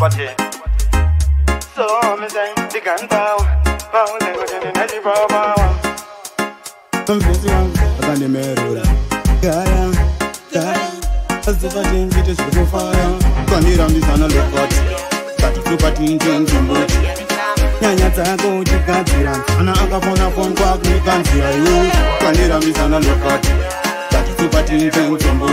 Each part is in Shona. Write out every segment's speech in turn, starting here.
party. So me say the gun power, power they go to the night power. I'm busy on the mirror. Gaya, as the party is go fire. Kanira mi sana lokot, but the party in Jumbo. Nyanya zako chikadzira, ana akafona phone kwa kukanzira you. Kanira mi sana lokot, but the party in Jumbo.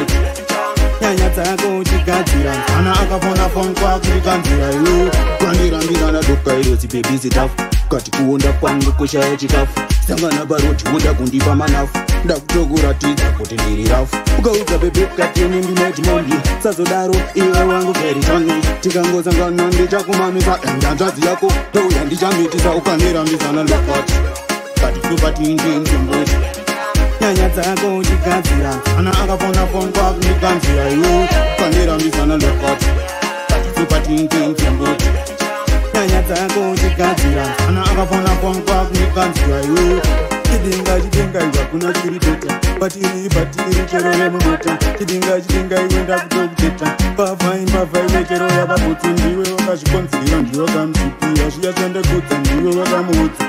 Nyanya zako chikadzira, ana akafona phone kwa kukanzira you. Kanira mi sana lokot, yo baby zitafu. Kati kuonda kwangu kushaya chikafu. Sangana baroti wunda kundipa manafu. Ndakutogura tiza kuti ndiri rafu. Ukauza bebe kati mimbi meti Sazodaro iwe wangu very tony. Tikangozangana ndichakumamisa endanzvazi yako. Touya ndichamitisa ukanira misana lokoti. Kati tupati njimbuti. Nyanya dzako chikadzira, ana akafona phone kwa kukanzira you. Ukanira misana lokoti. Kati tupati njimbuti. Nyanya dzako chikadzira, ana akafona phone kwa kukanzira you. Chidinga iwa kuna chiripeta, batiri chero yemumota. Chidinga iwenda kutokuteta, pafai wechero yababuti. Ndiwe wakazvikonzera ndiwe wakamsipira, zviya chandekudza ndiwe wakamutsa.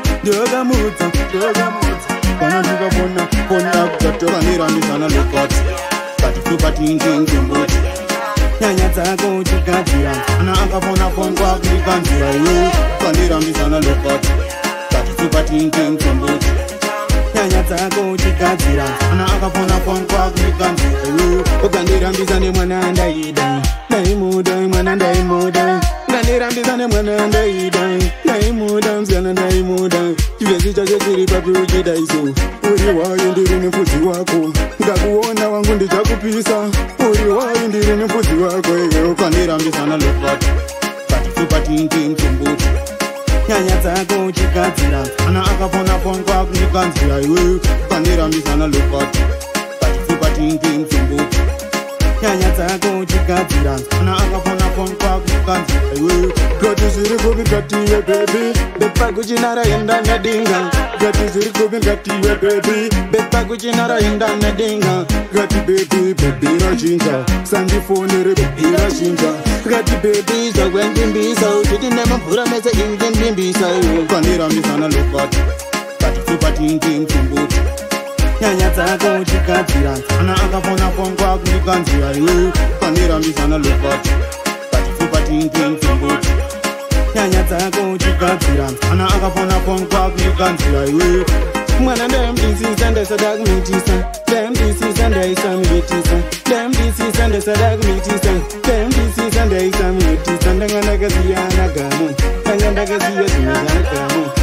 Kana ndikafona kutatokanira misana lokoti. Kati tupati njimbuti. Nyanya dzako chikadzira, ana akafona phone kwa kukanzira you. Kanira misana lokoti. Kati tupati njimbuti. Nyanya dzako chikadzira, ana akafona phone kwa kukanzira you. Ukandira mwana ndaida, ndaimuda mwana ndaimuda. Ngandirambisa mwana ndaida, ndaimuda mzana ndaimuda. Chivesi chacho chiri papi uchida iso. Uri wayo ndiri mufudzi wako, ngakuona wangu ndichakupisa. Uri wayo ndiri mufudzi wako, ukandira lokoti. Kati tupati njimbuti. Nyanya dzako chikadzira, ana akafona phone kwa kukanzira you. Ukanira lokoti. Kati tupati njimbuti. Nyanya dzako chikadzira, ana akafona phone kwa kukanzira you. Gati ziri kubi gatiwe baby, bepa kuchinara yenda nadinga. Gati ziri kubi gatiwe baby, bepa kuchinara yenda nadinga. Gati baby rachinja, sandifonere baby rachinja. Gati baby zakwendimbisa, uchitine mvura mese ingendimbisa. Ukanira lokoti, kati tupati njimbuti. Nyanya dzako chikadzira, ana akafona phone kwa kukanzira you. Ukanira lokoti, kati tupati njimbuti. Nyanya dzako chikadzira, ana akafona phone kwa kukanzira you. Mwana ndemdisisa ndesada kumitisa, ndemdisisa ndaisamitisa, ndemdisisa ndesada kumitisa, ndemdisisa ndaisamitisa. Ndanga ndakaziya nagamu, ndanga ndakaziya zvinhu zvagamu.